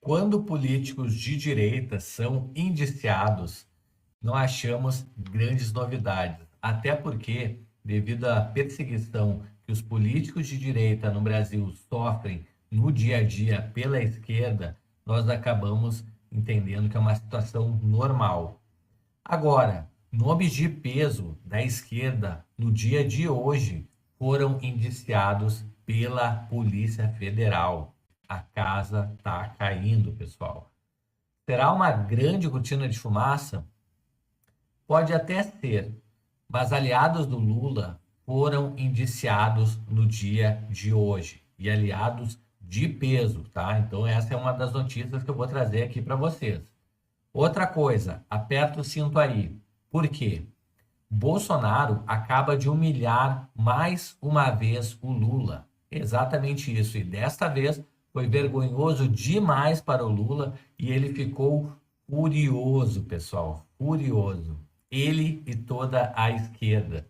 Quando políticos de direita são indiciados, não achamos grandes novidades, até porque, devido à perseguição que os políticos de direita no Brasil sofrem no dia a dia pela esquerda, nós acabamos entendendo que é uma situação normal. Agora, nomes de peso da esquerda no dia de hoje foram indiciados pela Polícia Federal. A casa está caindo, pessoal. Será uma grande cortina de fumaça? Pode até ser, mas aliados do Lula foram indiciados no dia de hoje e aliados de peso, tá? Então essa é uma das notícias que eu vou trazer aqui para vocês. Outra coisa, aperta o cinto aí. Por quê? Bolsonaro acaba de humilhar mais uma vez o Lula. Exatamente isso. E desta vez foi vergonhoso demais para o Lula e ele ficou furioso, pessoal. Furioso. Ele e toda a esquerda.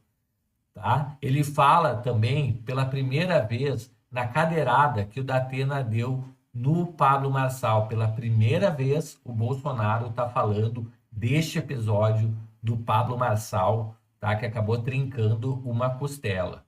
Tá? Ele fala também pela primeira vez na cadeirada que o Datena deu no Pablo Marçal. Pela primeira vez o Bolsonaro está falando deste episódio do Pablo Marçal, tá? Que acabou trincando uma costela.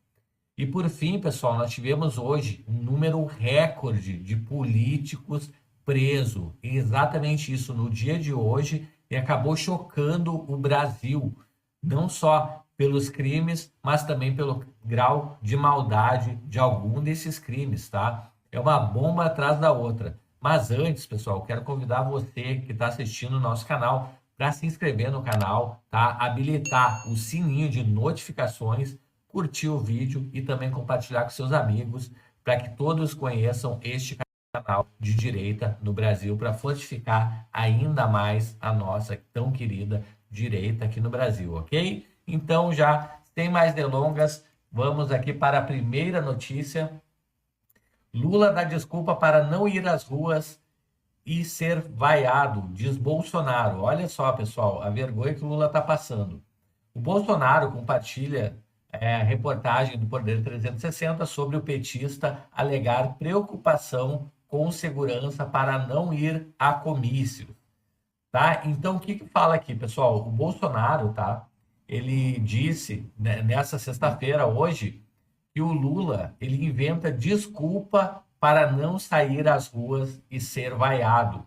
E por fim, pessoal, nós tivemos hoje um número recorde de políticos presos. Exatamente isso no dia de hoje e acabou chocando o Brasil, não só pelos crimes, mas também pelo grau de maldade de algum desses crimes, tá? É uma bomba atrás da outra. Mas antes, pessoal, quero convidar você que está assistindo o nosso canal para se inscrever no canal, tá? Habilitar o sininho de notificações, curtir o vídeo e também compartilhar com seus amigos para que todos conheçam este canal de direita no Brasil para fortificar ainda mais a nossa tão querida direita aqui no Brasil, ok? Então, já sem mais delongas, vamos aqui para a primeira notícia. Lula dá desculpa para não ir às ruas e ser vaiado, diz Bolsonaro. Olha só, pessoal, a vergonha que o Lula está passando. O Bolsonaro compartilha a reportagem do Poder 360 sobre o petista alegar preocupação com segurança para não ir a comícios. Tá? Então, o que fala aqui, pessoal? O Bolsonaro, tá? Ele disse, né, nessa sexta-feira, hoje, que o Lula ele inventa desculpa para não sair às ruas e ser vaiado.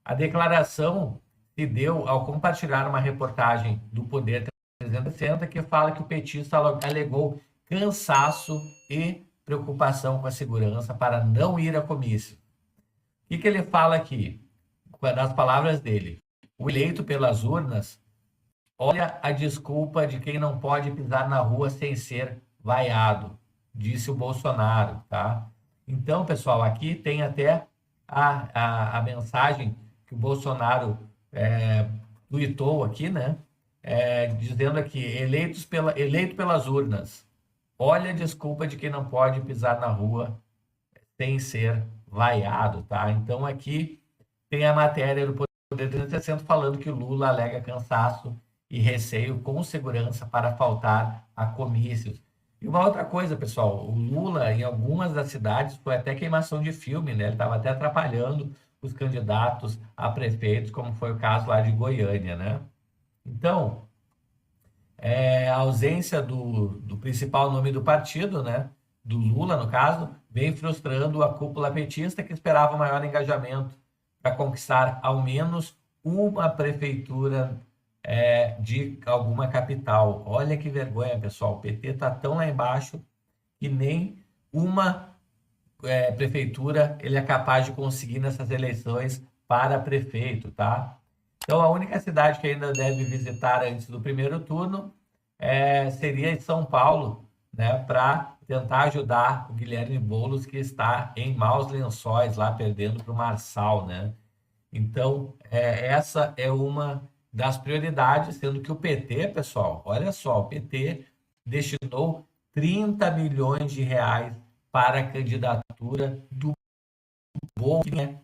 A declaração se deu ao compartilhar uma reportagem do Poder 360 que fala que o petista alegou cansaço e preocupação com a segurança para não ir a comício. O que ele fala aqui? Das palavras dele. O eleito pelas urnas, olha a desculpa de quem não pode pisar na rua sem ser vaiado, disse o Bolsonaro, tá? Então, pessoal, aqui tem até a mensagem que o Bolsonaro tuitou aqui, né? Dizendo aqui, eleito pelas urnas, olha a desculpa de quem não pode pisar na rua sem ser vaiado, tá? Então, aqui tem a matéria do Poder 360 falando que o Lula alega cansaço e receio com segurança para faltar a comícios. E uma outra coisa, pessoal, o Lula, em algumas das cidades, foi até queimação de filme, né? Ele estava até atrapalhando os candidatos a prefeitos, como foi o caso lá de Goiânia, né? Então, a ausência do principal nome do partido, né? Do Lula, no caso, vem frustrando a cúpula petista que esperava maior engajamento para conquistar ao menos uma prefeitura de alguma capital. Olha que vergonha, pessoal. O PT está tão lá embaixo que nem uma prefeitura ele é capaz de conseguir nessas eleições para prefeito, tá? Então, a única cidade que ainda deve visitar antes do primeiro turno seria em São Paulo, né, para tentar ajudar o Guilherme Boulos, que está em maus lençóis lá, perdendo para o Marçal, né? Então, essa é uma das prioridades, sendo que o PT, pessoal, olha só, o PT destinou 30 milhões de reais para a candidatura do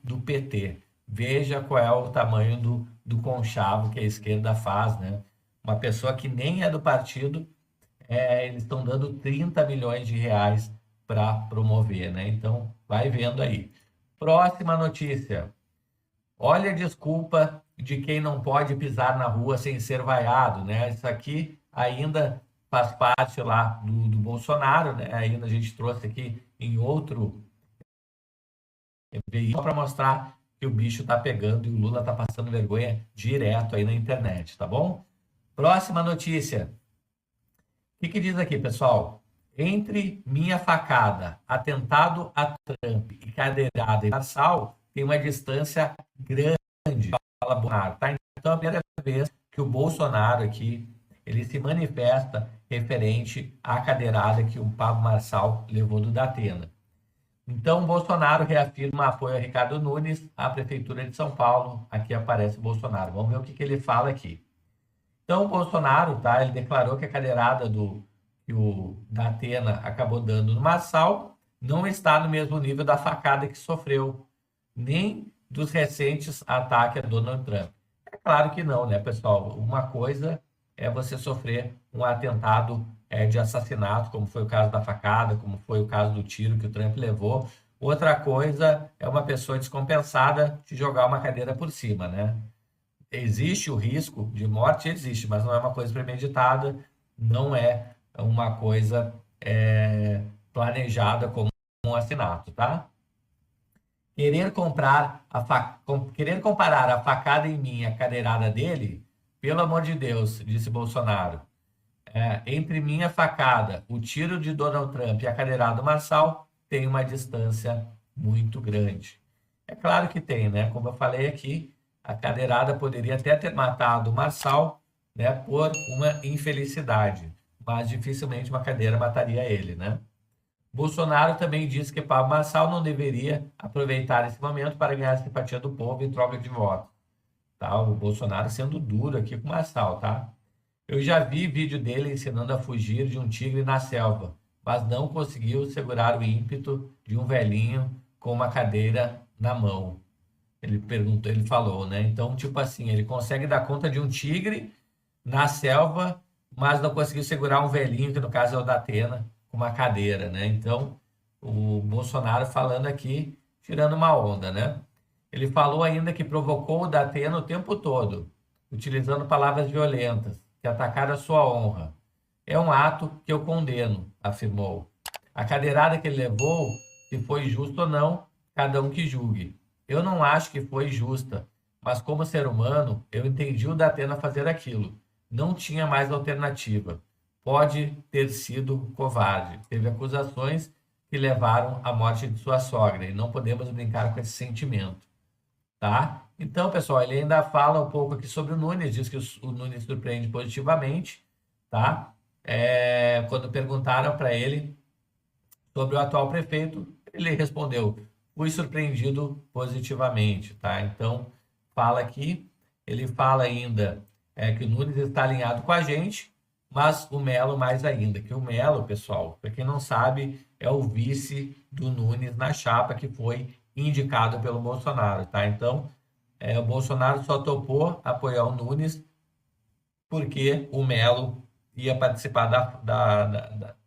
do PT. Veja qual é o tamanho do conchavo que a esquerda faz, né? Uma pessoa que nem é do partido, eles estão dando 30 milhões de reais para promover, né? Então, vai vendo aí. Próxima notícia. Olha a desculpa de quem não pode pisar na rua sem ser vaiado, né? Isso aqui ainda faz parte lá do Bolsonaro, né? Ainda a gente trouxe aqui em outro veículo para mostrar que o bicho tá pegando e o Lula tá passando vergonha direto aí na internet, tá bom? Próxima notícia. O que diz aqui, pessoal? Entre minha facada, atentado a Trump e cadeirada e Marçal, tem uma distância grande, fala Bolsonaro, tá? Então, é a primeira vez que o Bolsonaro aqui, ele se manifesta referente à cadeirada que o Pablo Marçal levou do Datena. Então, Bolsonaro reafirma apoio a Ricardo Nunes, à Prefeitura de São Paulo. Aqui aparece o Bolsonaro. Vamos ver o que ele fala aqui. Então, o Bolsonaro, tá? Ele declarou que a cadeirada que o Datena acabou dando no Marçal não está no mesmo nível da facada que sofreu, nem dos recentes ataques a Donald Trump. É claro que não, né, pessoal? Uma coisa é você sofrer um atentado de assassinato, como foi o caso da facada, como foi o caso do tiro que o Trump levou. Outra coisa é uma pessoa descompensada te jogar uma cadeira por cima, né? Existe o risco de morte? Existe, mas não é uma coisa premeditada, não é uma coisa planejada como um assassinato, tá? Querer comparar a facada em mim e a cadeirada dele, pelo amor de Deus, disse Bolsonaro. Entre minha facada, o tiro de Donald Trump e a cadeirada do Marçal, tem uma distância muito grande. É claro que tem, né? Como eu falei aqui, a cadeirada poderia até ter matado o Marçal, né, por uma infelicidade, mas dificilmente uma cadeira mataria ele, né? Bolsonaro também disse que Pablo Marçal não deveria aproveitar esse momento para ganhar a simpatia do povo em troca de votos. Tá? O Bolsonaro sendo duro aqui com o Marçal, tá? Eu já vi vídeo dele ensinando a fugir de um tigre na selva, mas não conseguiu segurar o ímpeto de um velhinho com uma cadeira na mão. Ele perguntou, ele falou, né? Então, tipo assim, ele consegue dar conta de um tigre na selva, mas não conseguiu segurar um velhinho, que no caso é o Datena, com uma cadeira, né? Então, o Bolsonaro falando aqui, tirando uma onda, né? Ele falou ainda que provocou o Datena o tempo todo, utilizando palavras violentas, que atacaram a sua honra. É um ato que eu condeno, afirmou. A cadeirada que ele levou, se foi justo ou não, cada um que julgue. Eu não acho que foi justa, mas como ser humano, eu entendi o Datena fazer aquilo. Não tinha mais alternativa. Pode ter sido covarde. Teve acusações que levaram à morte de sua sogra e não podemos brincar com esse sentimento, tá? Então, pessoal, ele ainda fala um pouco aqui sobre o Nunes, diz que o Nunes surpreende positivamente, tá? Quando perguntaram para ele sobre o atual prefeito, ele respondeu: fui surpreendido positivamente, tá? Então, fala aqui, ele fala ainda que o Nunes está alinhado com a gente, mas o Melo mais ainda, que o Melo, pessoal, para quem não sabe, é o vice do Nunes na chapa que foi indicado pelo Bolsonaro, tá? Então, o Bolsonaro só topou apoiar o Nunes porque o Melo ia participar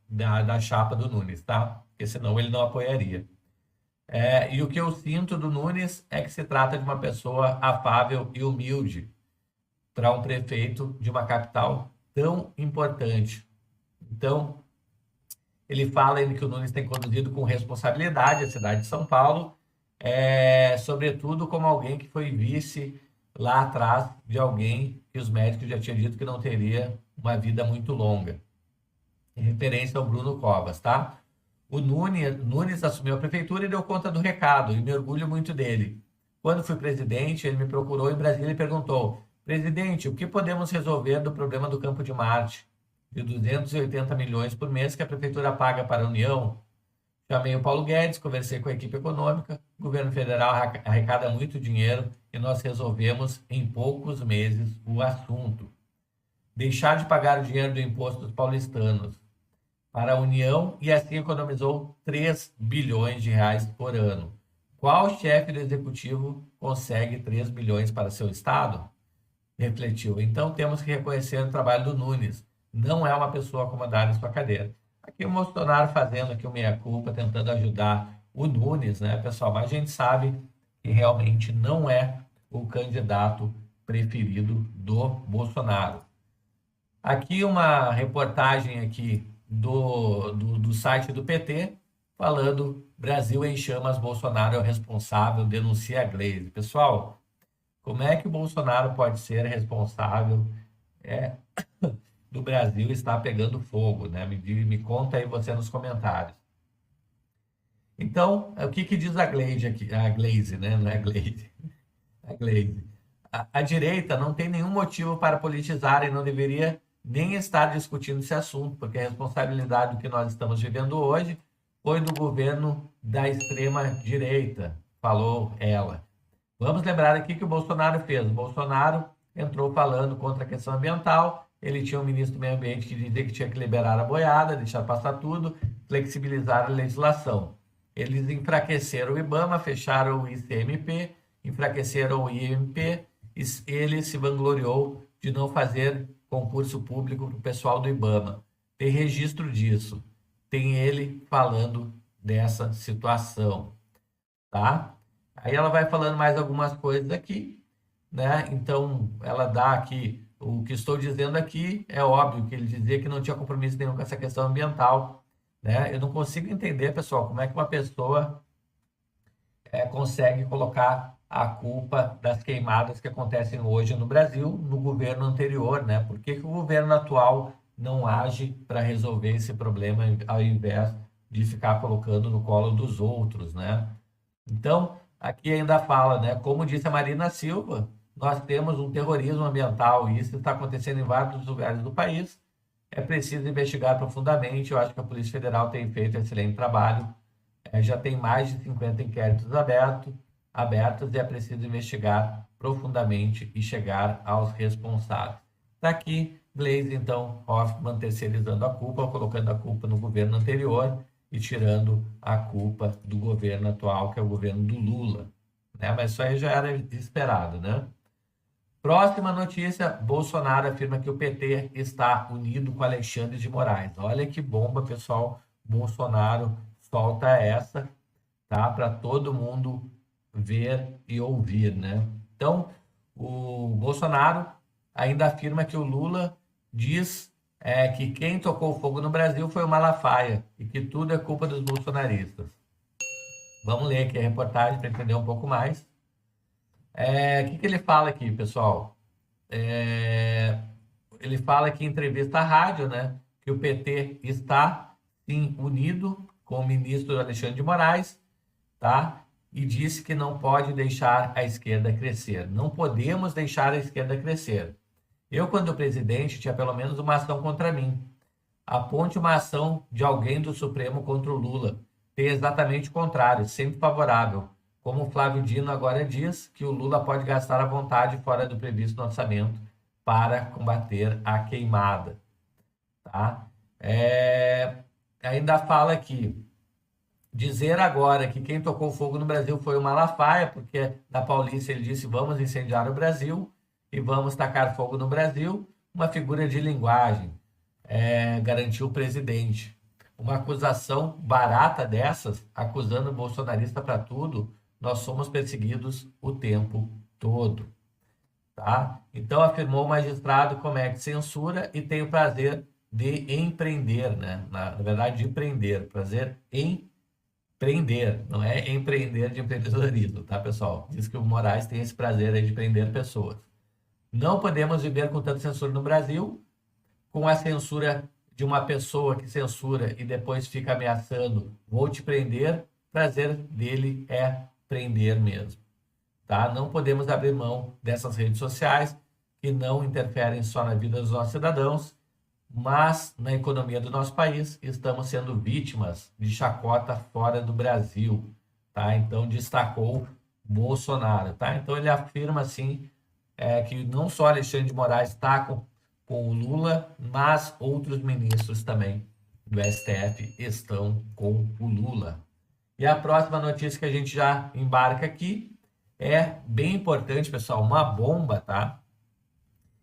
da chapa do Nunes, tá? Porque senão ele não apoiaria. E o que eu sinto do Nunes é que se trata de uma pessoa afável e humilde para um prefeito de uma capital tão importante. Então, ele fala ainda que o Nunes tem conduzido com responsabilidade a cidade de São Paulo, sobretudo como alguém que foi vice lá atrás de alguém que os médicos já tinham dito que não teria uma vida muito longa. Em referência ao Bruno Covas, tá? O Nunes assumiu a prefeitura e deu conta do recado, e me orgulho muito dele. Quando fui presidente, ele me procurou em Brasília e perguntou: presidente, o que podemos resolver do problema do Campo de Marte, de 280 milhões por mês que a prefeitura paga para a União? Chamei o Paulo Guedes, conversei com a equipe econômica, o governo federal arrecada muito dinheiro e nós resolvemos em poucos meses o assunto. Deixar de pagar o dinheiro do imposto dos paulistanos para a União e assim economizou 3 bilhões de reais por ano. Qual chefe do executivo consegue 3 bilhões para seu estado? Refletiu. Então temos que reconhecer o trabalho do Nunes. Não é uma pessoa acomodada em sua cadeira. Aqui o Bolsonaro fazendo aqui o meia-culpa, tentando ajudar o Nunes, né, pessoal? Mas a gente sabe que realmente não é o candidato preferido do Bolsonaro. Aqui uma reportagem aqui do site do PT, falando Brasil em chamas, Bolsonaro é o responsável, denuncia a Glaze. Pessoal, como é que o Bolsonaro pode ser responsável do Brasil estar pegando fogo, né? Me conta aí você nos comentários. Então, o que diz a Glaze aqui? A Glaze, né? Não é Glaze. A Glaze. A direita não tem nenhum motivo para politizar e não deveria nem estar discutindo esse assunto, porque a responsabilidade do que nós estamos vivendo hoje foi do governo da extrema direita, falou ela. Vamos lembrar aqui que o Bolsonaro fez. O Bolsonaro entrou falando contra a questão ambiental, ele tinha um ministro do meio ambiente que dizia que tinha que liberar a boiada, deixar passar tudo, flexibilizar a legislação. Eles enfraqueceram o IBAMA, fecharam o ICMP, enfraqueceram o IMP, e ele se vangloriou de não fazer concurso público para o pessoal do IBAMA. Tem registro disso. Tem ele falando dessa situação, tá? Aí ela vai falando mais algumas coisas aqui, né? Então, ela dá aqui, o que estou dizendo aqui é óbvio que ele dizia que não tinha compromisso nenhum com essa questão ambiental, né? Eu não consigo entender, pessoal, como é que uma pessoa consegue colocar a culpa das queimadas que acontecem hoje no Brasil no governo anterior, né? Por que que o governo atual não age para resolver esse problema ao invés de ficar colocando no colo dos outros, né? Então, aqui ainda fala, né? Como disse a Marina Silva, nós temos um terrorismo ambiental e isso está acontecendo em vários lugares do país. É preciso investigar profundamente. Eu acho que a Polícia Federal tem feito um excelente trabalho. Já tem mais de 50 inquéritos abertos e é preciso investigar profundamente e chegar aos responsáveis. Está aqui, Glaze, então, Hoffmann terceirizando a culpa, colocando a culpa no governo anterior e tirando a culpa do governo atual, que é o governo do Lula, né? Mas isso aí já era esperado, né? Próxima notícia, Bolsonaro afirma que o PT está unido com Alexandre de Moraes. Olha que bomba, pessoal. Bolsonaro solta essa, tá? Para todo mundo ver e ouvir, né? Então, o Bolsonaro ainda afirma que o Lula diz que quem tocou fogo no Brasil foi o Malafaia e que tudo é culpa dos bolsonaristas. Vamos ler aqui a reportagem para entender um pouco mais. O que ele fala aqui, pessoal? Ele fala aqui em entrevista à rádio, né, que o PT está, sim, unido com o ministro Alexandre de Moraes, tá? E disse que não pode deixar a esquerda crescer. Não podemos deixar a esquerda crescer. Eu, quando presidente, tinha pelo menos uma ação contra mim. Aponte uma ação de alguém do Supremo contra o Lula. Tem exatamente o contrário, sempre favorável. Como o Flávio Dino agora diz, que o Lula pode gastar à vontade fora do previsto no orçamento para combater a queimada. Tá? Ainda fala aqui, dizer agora que quem tocou fogo no Brasil foi o Malafaia, porque da Paulista ele disse vamos incendiar o Brasil e vamos tacar fogo no Brasil, uma figura de linguagem, garantiu o presidente. Uma acusação barata dessas, acusando o bolsonarista para tudo, nós somos perseguidos o tempo todo. Tá? Então, afirmou o magistrado, comete censura e tem o prazer de empreender, né? Na verdade, de empreender. Prazer em prender, não é empreender de empreendedorismo, tá, pessoal? Diz que o Moraes tem esse prazer aí de prender pessoas. Não podemos viver com tanta censura no Brasil, com a censura de uma pessoa que censura e depois fica ameaçando, vou te prender, prazer dele é prender mesmo. Tá? Não podemos abrir mão dessas redes sociais que não interferem só na vida dos nossos cidadãos, mas na economia do nosso país estamos sendo vítimas de chacota fora do Brasil. Tá? Então destacou Bolsonaro. Tá? Então ele afirma assim que não só Alexandre de Moraes está com o Lula, mas outros ministros também do STF estão com o Lula. E a próxima notícia que a gente já embarca aqui é bem importante, pessoal, uma bomba, tá?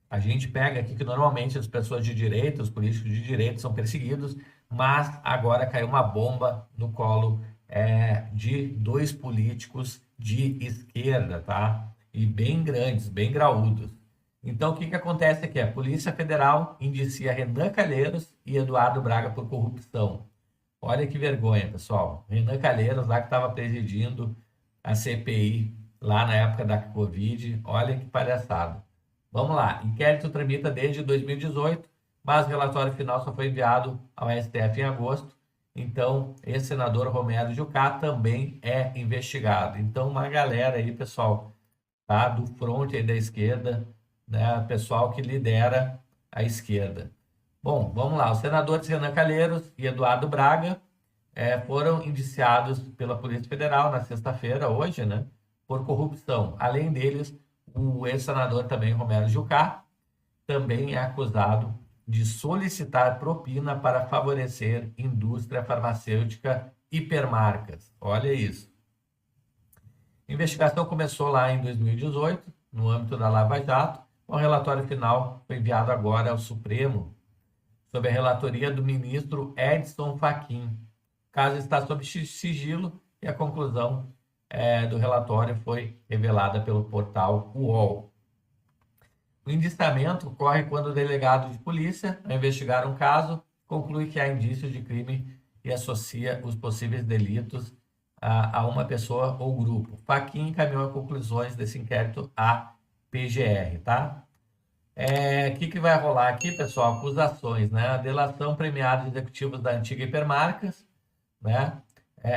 A gente pega aqui que normalmente as pessoas de direita, os políticos de direita são perseguidos, mas agora caiu uma bomba no colo de dois políticos de esquerda, tá? e bem grandes, bem graúdos. Então, o que que acontece aqui? A Polícia Federal indicia Renan Calheiros e Eduardo Braga por corrupção. Olha que vergonha, pessoal. Renan Calheiros, lá que estava presidindo a CPI, lá na época da Covid. Olha que palhaçada. Vamos lá. Inquérito tramita desde 2018, mas o relatório final só foi enviado ao STF em agosto. Então, esse senador Romero Jucá também é investigado. Então, uma galera aí, pessoal, tá? Do front aí da esquerda, né? Pessoal que lidera a esquerda. Bom, vamos lá. Os senadores Renan Calheiros e Eduardo Braga foram indiciados pela Polícia Federal na sexta-feira, hoje, né? Por corrupção. Além deles, o ex-senador também, Romero Jucá, também é acusado de solicitar propina para favorecer indústria farmacêutica hipermarcas. Olha isso. A investigação começou lá em 2018, no âmbito da Lava Jato. O relatório final foi enviado agora ao Supremo, sob a relatoria do ministro Edson Fachin. O caso está sob sigilo e a conclusão do relatório foi revelada pelo portal UOL. O indiciamento ocorre quando o delegado de polícia, ao investigar um caso, conclui que há indícios de crime e associa os possíveis delitos a uma pessoa ou grupo. Fachin encaminhou as conclusões desse inquérito à PGR, tá? O que vai rolar aqui, pessoal? Acusações, né? A delação premiada de executivos da antiga Hipermarcas, né?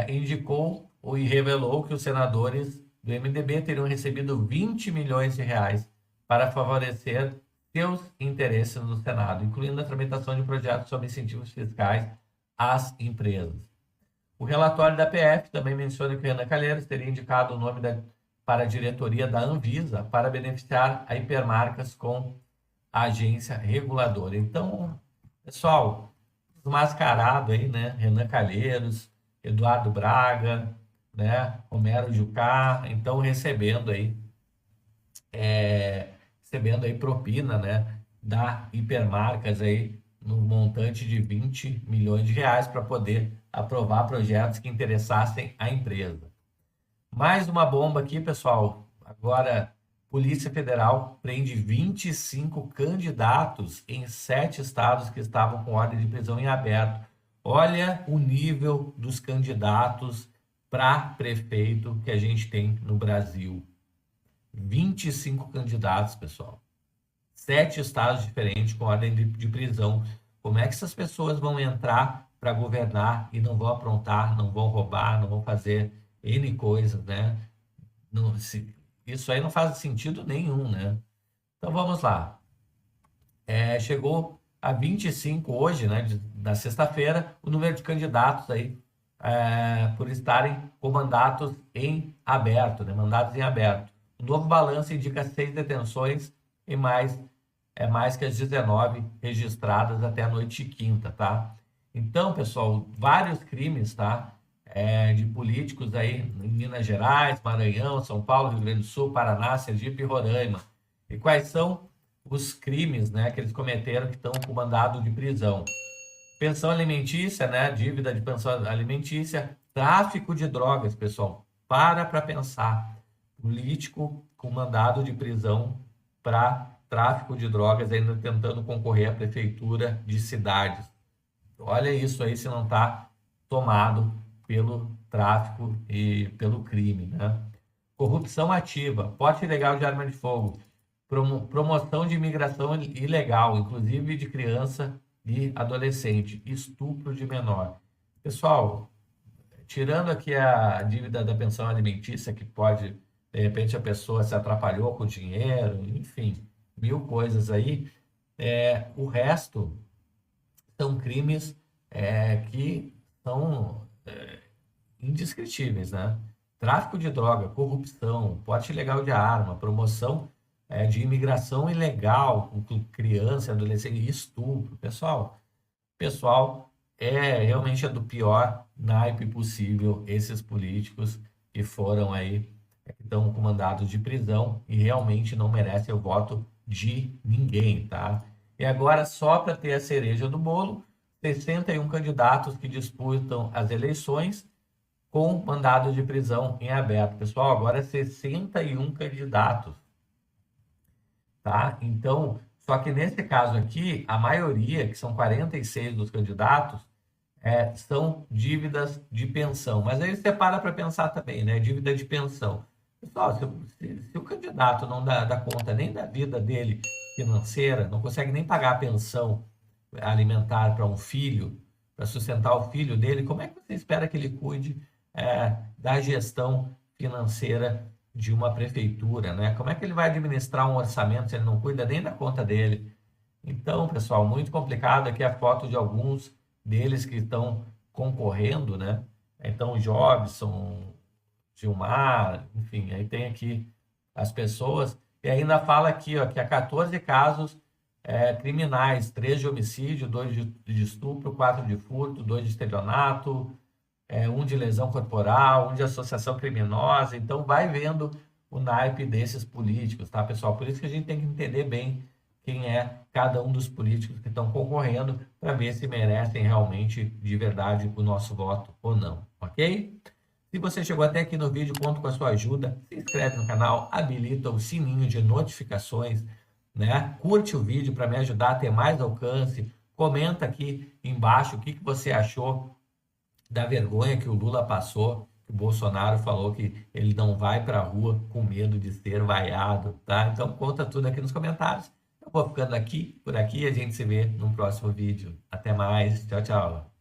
Indicou e revelou que os senadores do MDB teriam recebido 20 milhões de reais para favorecer seus interesses no Senado, incluindo a tramitação de projetos sobre incentivos fiscais às empresas. O relatório da PF também menciona que o Renan Calheiros teria indicado o nome para a diretoria da Anvisa para beneficiar a Hipermarcas com a agência reguladora. Então, pessoal, mascarado aí, né? Renan Calheiros, Eduardo Braga, né? Romero Jucá, então recebendo aí propina, né, da Hipermarcas aí no montante de 20 milhões de reais para poder aprovar projetos que interessassem a empresa. Mais uma bomba aqui, pessoal. Agora, Polícia Federal prende 25 candidatos em 7 estados que estavam com ordem de prisão em aberto. Olha o nível dos candidatos para prefeito que a gente tem no Brasil. 25 candidatos, pessoal. 7 estados diferentes com ordem de prisão. Como é que essas pessoas vão entrar para governar e não vão aprontar, não vão roubar, não vão fazer N coisas, né? Isso aí não faz sentido nenhum, né? Então vamos lá. Chegou a 25 hoje, né? Na sexta-feira, o número de candidatos aí por estarem com mandatos em aberto, né? Mandatos em aberto. O novo balanço indica 6 detenções e mais que as 19 registradas até a noite de quinta, tá? Então, pessoal, vários crimes, tá? De políticos aí em Minas Gerais, Maranhão, São Paulo, Rio Grande do Sul, Paraná, Sergipe e Roraima. E quais são os crimes, né, que eles cometeram que estão com mandado de prisão? Pensão alimentícia, né? Dívida de pensão alimentícia, tráfico de drogas, pessoal. Para pensar. Político com mandado de prisão para tráfico de drogas, ainda tentando concorrer à prefeitura de cidades. Olha isso aí, se não está tomado pelo tráfico e pelo crime, né? Corrupção ativa, porte ilegal de arma de fogo, promoção de imigração ilegal, inclusive de criança e adolescente, estupro de menor. Pessoal, tirando aqui a dívida da pensão alimentícia, que pode, de repente, a pessoa se atrapalhou com dinheiro, enfim, 1000 coisas aí, o resto são crimes que são indescritíveis, né? Tráfico de droga, corrupção, porte ilegal de arma, promoção de imigração ilegal com criança, adolescente e estupro. Pessoal, realmente do pior naipe possível esses políticos que foram aí, que estão com mandados de prisão e realmente não merecem o voto de ninguém, tá? E agora, só para ter a cereja do bolo, 61 candidatos que disputam as eleições com mandado de prisão em aberto. Pessoal, agora 61 candidatos, tá? Então, só que nesse caso aqui, a maioria, que são 46 dos candidatos, são dívidas de pensão. Mas aí você para pensar também, né? Dívida de pensão. Pessoal, se o candidato não dá conta nem da vida dele financeira, não consegue nem pagar a pensão alimentar para um filho, para sustentar o filho dele, como é que você espera que ele cuide da gestão financeira de uma prefeitura, né? Como é que ele vai administrar um orçamento se ele não cuida nem da conta dele? Então, pessoal, muito complicado. Aqui a foto de alguns deles que estão concorrendo, né? Então, Jobson, Gilmar, enfim, aí tem aqui as pessoas. E ainda fala aqui, ó, que há 14 casos criminais, 3 de homicídio, 2 de estupro, 4 de furto, 2 de estelionato, 1 de lesão corporal, 1 de associação criminosa. Então, vai vendo o naipe desses políticos, tá, pessoal? Por isso que a gente tem que entender bem quem é cada um dos políticos que estão concorrendo para ver se merecem realmente, de verdade, o nosso voto ou não, ok? Se você chegou até aqui no vídeo, conto com a sua ajuda. Se inscreve no canal, habilita o sininho de notificações, né? Curte o vídeo para me ajudar a ter mais alcance. Comenta aqui embaixo o que você achou da vergonha que o Lula passou, que o Bolsonaro falou que ele não vai para a rua com medo de ser vaiado, tá? Então conta tudo aqui nos comentários. Eu vou ficando aqui, por aqui, a gente se vê no próximo vídeo. Até mais, tchau, tchau.